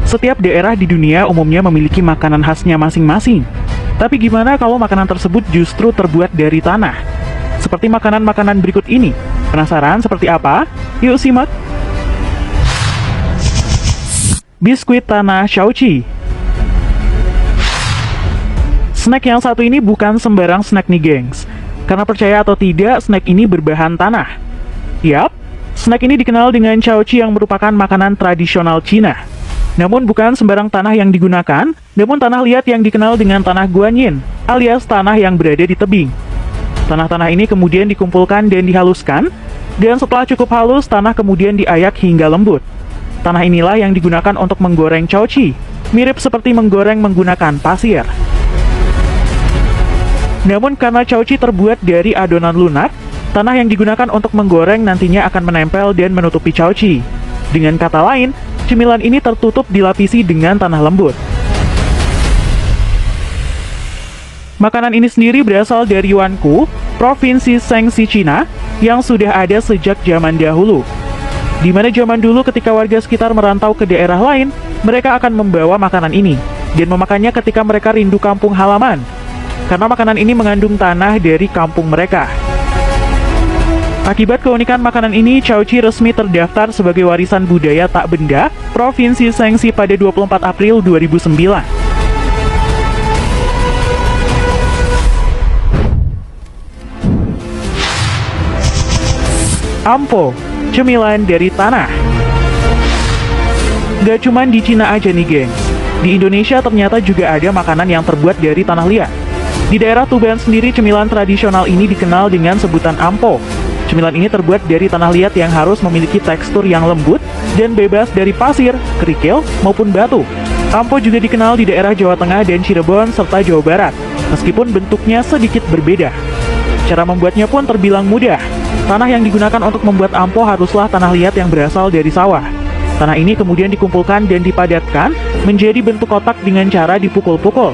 Setiap daerah di dunia umumnya memiliki makanan khasnya masing-masing. Tapi gimana kalau makanan tersebut justru terbuat dari tanah? Seperti makanan-makanan berikut ini. Penasaran seperti apa? Yuk simak! Biskuit tanah Shaoqi. Snack yang satu ini bukan sembarang snack nih gengs. Karena percaya atau tidak, snack ini berbahan tanah. Yap, snack ini dikenal dengan Shaoqi yang merupakan makanan tradisional Cina. Namun bukan sembarang tanah yang digunakan, namun tanah liat yang dikenal dengan tanah guanyin, alias tanah yang berada di tebing. Tanah-tanah ini kemudian dikumpulkan dan dihaluskan, dan setelah cukup halus, tanah kemudian diayak hingga lembut. Tanah inilah yang digunakan untuk menggoreng Shaoqi, mirip seperti menggoreng menggunakan pasir. Namun karena Shaoqi terbuat dari adonan lunak, tanah yang digunakan untuk menggoreng nantinya akan menempel dan menutupi Shaoqi. Dengan kata lain, cemilan ini tertutup dilapisi dengan tanah lembut. Makanan ini sendiri berasal dari Wanku, Provinsi Shaanxi, Cina, yang sudah ada sejak zaman dahulu. Di mana zaman dulu ketika warga sekitar merantau ke daerah lain, mereka akan membawa makanan ini dan memakannya ketika mereka rindu kampung halaman. Karena makanan ini mengandung tanah dari kampung mereka. Akibat keunikan makanan ini, Shaoqi resmi terdaftar sebagai warisan budaya tak benda Provinsi Shaanxi pada 24 April 2009. Ampo, cemilan dari tanah. Gak cuman di Cina aja nih gengs, di Indonesia ternyata juga ada makanan yang terbuat dari tanah liat. Di daerah Tuban sendiri, cemilan tradisional ini dikenal dengan sebutan ampo. Cemilan ini terbuat dari tanah liat yang harus memiliki tekstur yang lembut dan bebas dari pasir, kerikil, maupun batu. Ampo juga dikenal di daerah Jawa Tengah dan Cirebon serta Jawa Barat, meskipun bentuknya sedikit berbeda. Cara membuatnya pun terbilang mudah. Tanah yang digunakan untuk membuat ampo haruslah tanah liat yang berasal dari sawah. Tanah ini kemudian dikumpulkan dan dipadatkan menjadi bentuk kotak dengan cara dipukul-pukul.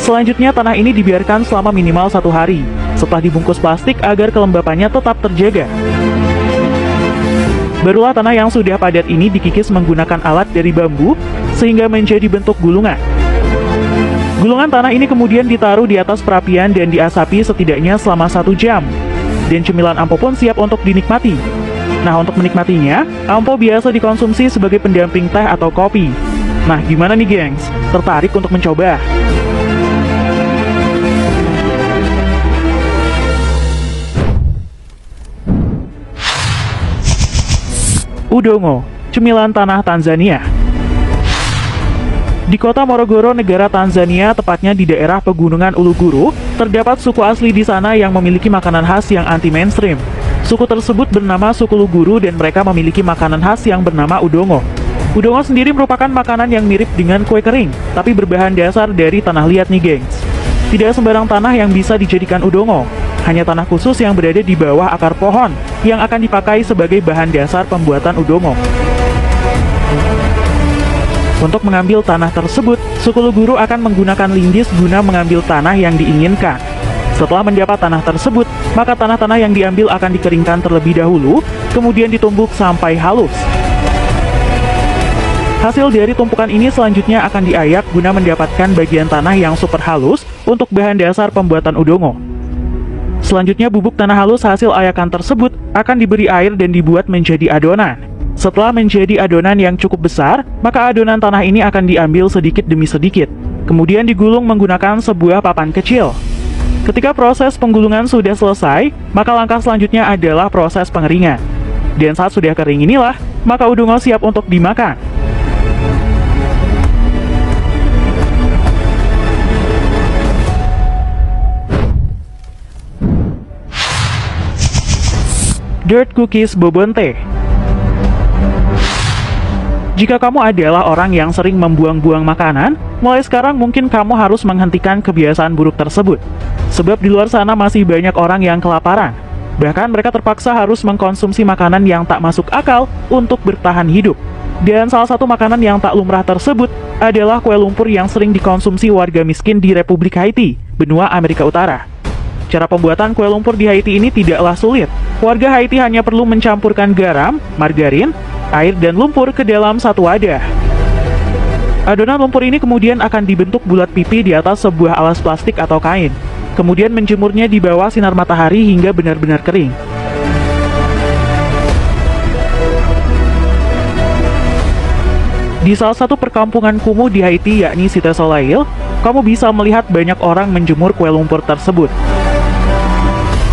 Selanjutnya, tanah ini dibiarkan selama minimal 1 hari, setelah dibungkus plastik agar kelembapannya tetap terjaga. Barulah tanah yang sudah padat ini dikikis menggunakan alat dari bambu, sehingga menjadi bentuk gulungan. Gulungan tanah ini kemudian ditaruh di atas perapian dan diasapi setidaknya selama 1 jam. Dan cemilan ampo pun siap untuk dinikmati. Nah, untuk menikmatinya, ampo biasa dikonsumsi sebagai pendamping teh atau kopi. Nah, gimana nih gengs? Tertarik untuk mencoba? Udongo, cemilan tanah Tanzania. Di kota Morogoro, negara Tanzania, tepatnya di daerah pegunungan Uluguru, terdapat suku asli di sana yang memiliki makanan khas yang anti-mainstream. Suku tersebut bernama suku Luguru dan mereka memiliki makanan khas yang bernama udongo. Udongo sendiri merupakan makanan yang mirip dengan kue kering, tapi berbahan dasar dari tanah liat nih gengs. Tidak sembarang tanah yang bisa dijadikan udongo, hanya tanah khusus yang berada di bawah akar pohon yang akan dipakai sebagai bahan dasar pembuatan udongo. Untuk mengambil tanah tersebut, suku Luguru akan menggunakan lindis guna mengambil tanah yang diinginkan. Setelah mendapat tanah tersebut, maka tanah-tanah yang diambil akan dikeringkan terlebih dahulu, kemudian ditumbuk sampai halus. Hasil dari tumpukan ini selanjutnya akan diayak guna mendapatkan bagian tanah yang super halus untuk bahan dasar pembuatan udongo. Selanjutnya bubuk tanah halus hasil ayakan tersebut akan diberi air dan dibuat menjadi adonan. Setelah menjadi adonan yang cukup besar, maka adonan tanah ini akan diambil sedikit demi sedikit. Kemudian digulung menggunakan sebuah papan kecil. Ketika proses penggulungan sudah selesai, maka langkah selanjutnya adalah proses pengeringan. Dan saat sudah kering inilah, maka udongo siap untuk dimakan. Dirt Cookies Bobonte. Jika kamu adalah orang yang sering membuang-buang makanan, mulai sekarang mungkin kamu harus menghentikan kebiasaan buruk tersebut. Sebab di luar sana masih banyak orang yang kelaparan. Bahkan mereka terpaksa harus mengkonsumsi makanan yang tak masuk akal untuk bertahan hidup. Dan salah satu makanan yang tak lumrah tersebut adalah kue lumpur yang sering dikonsumsi warga miskin di Republik Haiti, benua Amerika Utara. Cara pembuatan kue lumpur di Haiti ini tidaklah sulit. Warga Haiti hanya perlu mencampurkan garam, margarin, air, dan lumpur ke dalam satu wadah. Adonan lumpur ini kemudian akan dibentuk bulat pipi di atas sebuah alas plastik atau kain. Kemudian menjemurnya di bawah sinar matahari hingga benar-benar kering. Di salah satu perkampungan kumuh di Haiti, yakni Cité Soleil, kamu bisa melihat banyak orang menjemur kue lumpur tersebut.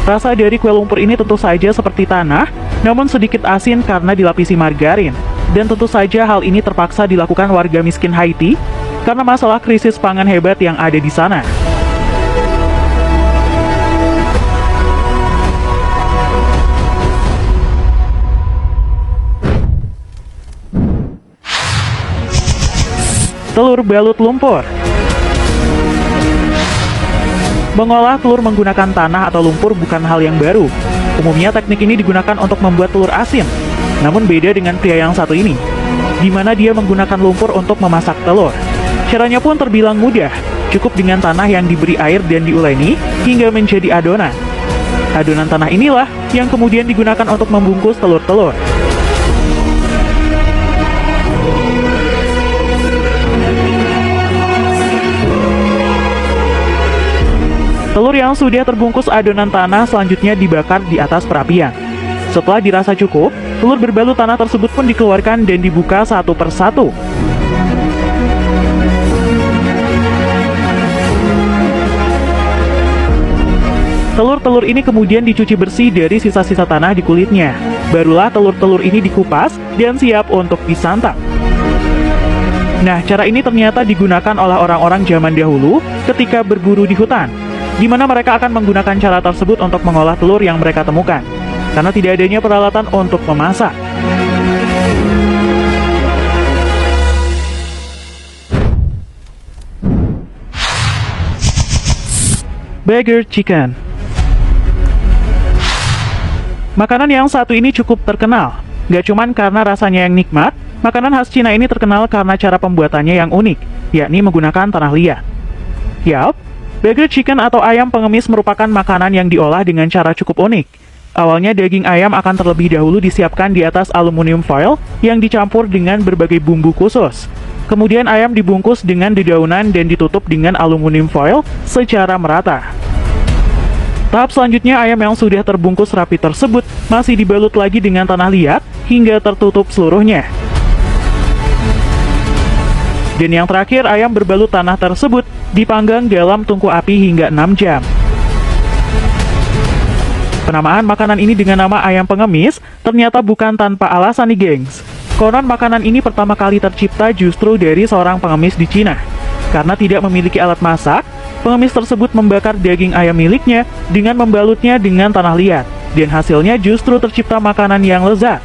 Rasa dari kue lumpur ini tentu saja seperti tanah, namun sedikit asin karena dilapisi margarin. Dan tentu saja hal ini terpaksa dilakukan warga miskin Haiti karena masalah krisis pangan hebat yang ada di sana. Telur balut lumpur. Mengolah telur menggunakan tanah atau lumpur bukan hal yang baru. Umumnya teknik ini digunakan untuk membuat telur asin. Namun beda dengan pria yang satu ini, di mana dia menggunakan lumpur untuk memasak telur. Caranya pun terbilang mudah, cukup dengan tanah yang diberi air dan diuleni hingga menjadi adonan. Adonan tanah inilah yang kemudian digunakan untuk membungkus telur-telur. Telur yang sudah terbungkus adonan tanah selanjutnya dibakar di atas perapian. Setelah dirasa cukup, telur berbalut tanah tersebut pun dikeluarkan dan dibuka satu persatu. Telur-telur ini kemudian dicuci bersih dari sisa-sisa tanah di kulitnya. Barulah telur-telur ini dikupas dan siap untuk disantap. Nah, cara ini ternyata digunakan oleh orang-orang zaman dahulu ketika berburu di hutan, di mana mereka akan menggunakan cara tersebut untuk mengolah telur yang mereka temukan, karena tidak adanya peralatan untuk memasak. Burger chicken. Makanan yang satu ini cukup terkenal. Gak cuman karena rasanya yang nikmat, makanan khas Cina ini terkenal karena cara pembuatannya yang unik, yakni menggunakan tanah liat. Yap, burger chicken atau ayam pengemis merupakan makanan yang diolah dengan cara cukup unik. Awalnya daging ayam akan terlebih dahulu disiapkan di atas aluminium foil yang dicampur dengan berbagai bumbu khusus. Kemudian ayam dibungkus dengan dedaunan dan ditutup dengan aluminium foil secara merata. Tahap selanjutnya, ayam yang sudah terbungkus rapi tersebut masih dibalut lagi dengan tanah liat hingga tertutup seluruhnya. Dan yang terakhir, ayam berbalut tanah tersebut dipanggang dalam tungku api hingga 6 jam. Penamaan makanan ini dengan nama ayam pengemis ternyata bukan tanpa alasan nih gengs. Konon makanan ini pertama kali tercipta justru dari seorang pengemis di Cina. Karena tidak memiliki alat masak, pengemis tersebut membakar daging ayam miliknya dengan membalutnya dengan tanah liat. Dan hasilnya justru tercipta makanan yang lezat.